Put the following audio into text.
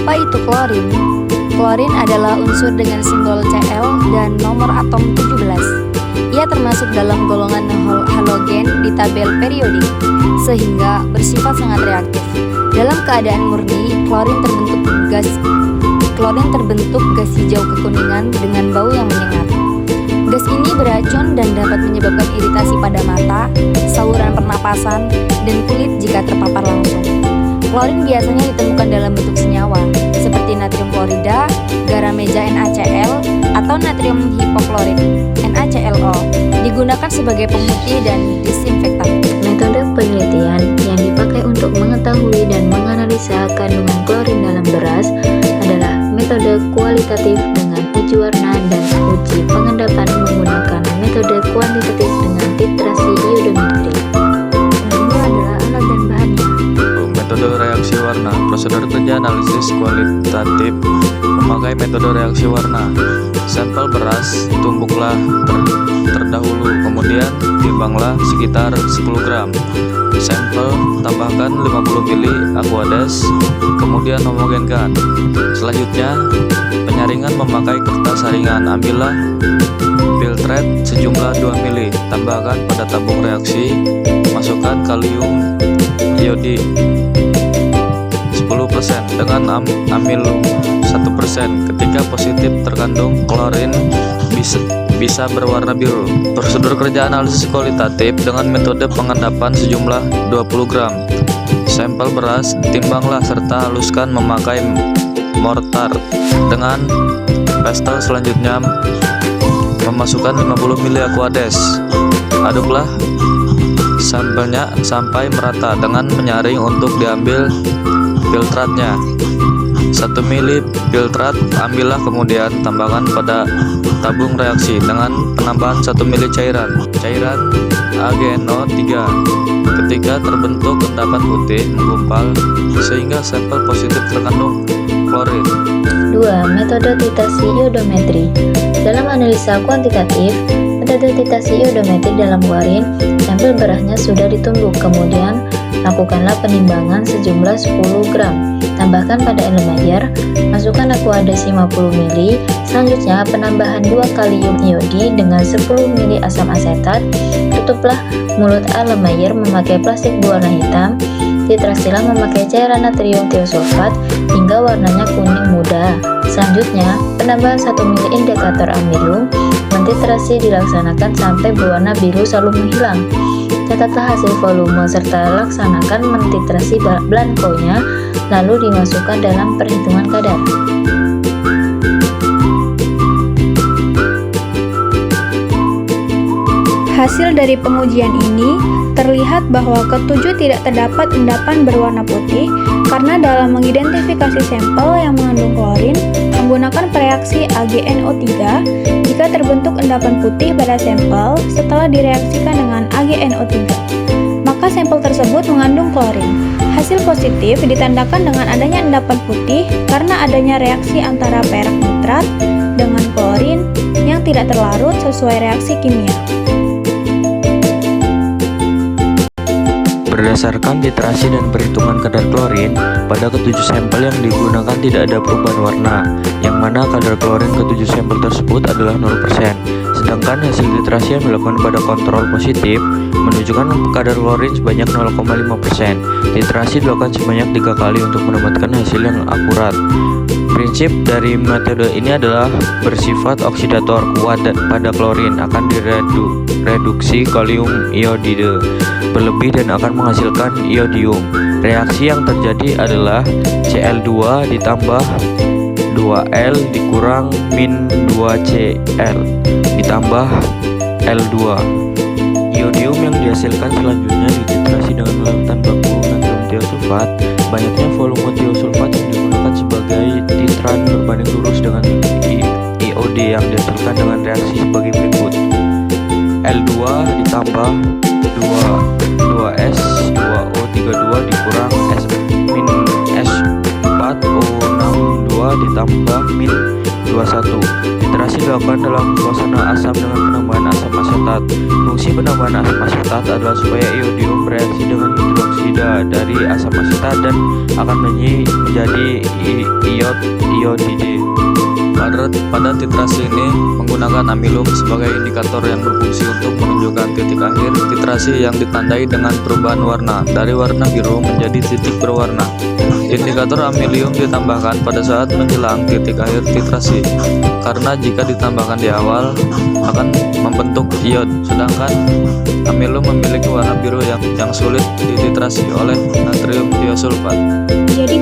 Apa itu klorin? Klorin adalah unsur dengan simbol Cl dan nomor atom 17. Ia termasuk dalam golongan halogen di tabel periodik, sehingga bersifat sangat reaktif. Dalam keadaan murni, klorin terbentuk gas hijau kekuningan dengan bau yang menyengat. Gas ini beracun dan dapat menyebabkan iritasi pada mata, saluran pernapasan, dan kulit jika terpapar langsung. Klorin biasanya ditemukan dalam bentuk senyawa, seperti natrium klorida, garam meja NaCl, atau natrium hipoklorit NaClO, digunakan sebagai pemutih dan disinfektan. Metode penelitian yang dipakai untuk mengetahui dan menganalisa kandungan klorin dalam beras adalah metode kualitatif dengan uji warna dan uji pengendapan menggunakan metode kuantitatif dengan titrasi iodometri. Ini adalah alat dan bahannya. Metode reaksi warna. Prosedur kerja analisis kualitatif memakai metode reaksi warna. Sampel beras tumbuklah terdahulu, kemudian timbanglah sekitar 10 gram. Sampel tambahkan 50 ml aqueous, kemudian homogenkan. Selanjutnya, penyaringan memakai kertas saringan. Ambillah filtrate sejumlah 2 ml, tambahkan pada tabung reaksi, masukkan kalium iodid 10% dengan amilum 1%. Ketika positif terkandung klorin bisa berwarna biru. Prosedur kerja analisis kualitatif dengan metode pengendapan sejumlah 20 gram. Sampel beras timbanglah serta haluskan memakai mortar dengan pestle. Selanjutnya memasukkan 50 ml aqueous. Aduklah sampelnya sampai merata dengan menyaring untuk diambil filtratnya. 1 ml filtrat ambillah, kemudian tambahkan pada tabung reaksi dengan penambahan 1 ml cairan AgNO3. Ketika terbentuk endapan putih menggumpal sehingga sampel positif terkandung klorin. 2. Metode titrasi iodometri. Dalam analisa kuantitatif, metode titrasi iodometri dalam klorin, sampel berasnya sudah ditumbuk, kemudian lakukanlah penimbangan sejumlah 10 gram. Tambahkan pada Erlenmeyer, masukkan aqueous 50 ml. Selanjutnya penambahan 2 kalium iodid dengan 10 ml asam asetat. Tutuplah mulut Erlenmeyer memakai plastik berwarna hitam. Titrasilah memakai cairan natrium tiosulfat hingga warnanya kuning muda. Selanjutnya, penambahan 1 ml indikator amilum. Mentitrasi dilaksanakan sampai berwarna biru selalu menghilang. Catatlah hasil volume serta laksanakan mentitrasi blankonya, lalu dimasukkan dalam perhitungan kadar. Hasil dari pengujian ini terlihat bahwa ketujuh tidak terdapat endapan berwarna putih karena dalam mengidentifikasi sampel yang mengandung klorin menggunakan reaksi AgNO3, jika terbentuk endapan putih pada sampel setelah direaksikan dengan AgNO3, maka sampel tersebut mengandung klorin. Hasil positif ditandakan dengan adanya endapan putih karena adanya reaksi antara perak nitrat dengan klorin yang tidak terlarut sesuai reaksi kimia. Berdasarkan titrasi dan perhitungan kadar klorin, pada ketujuh sampel yang digunakan tidak ada perubahan warna, yang mana kadar klorin ketujuh sampel tersebut adalah 0%. Sedangkan hasil titrasi yang dilakukan pada kontrol positif menunjukkan kadar klorin sebanyak 0,5%. Titrasi dilakukan sebanyak 3 kali untuk mendapatkan hasil yang akurat. Prinsip dari metode ini adalah bersifat oksidator kuat pada klorin akan direduksi kalium iodide berlebih dan akan menghasilkan iodium. Reaksi yang terjadi adalah Cl2 ditambah 2L dikurang min 2Cl ditambah L2. Iodium yang dihasilkan selanjutnya dititrasi dengan larutan baku natrium tiosulfat. Banyaknya volume tiosulfat yang digunakan sebagai titran berbanding lurus dengan iod yang dihasilkan dengan reaksi sebagai berikut: L2 ditambah 2S 2O32 dikurang S min S4O62 ditambah min H221. Titrasi dilakukan dalam suasana asam dengan penambahan asam asetat. Fungsi penambahan asam asetat adalah supaya iodium bereaksi dengan hidroksida dari asam asetat dan akan menjadi iodide. Pada titrasi ini menggunakan amilum sebagai indikator yang berfungsi untuk menunjukkan titik akhir titrasi yang ditandai dengan perubahan warna dari warna biru menjadi titik berwarna. Indikator amilium ditambahkan pada saat menjelang titik akhir titrasi, karena jika ditambahkan di awal akan membentuk iod, sedangkan amilum memiliki warna biru yang sulit dititrasi oleh natrium tiosulfat. Jadi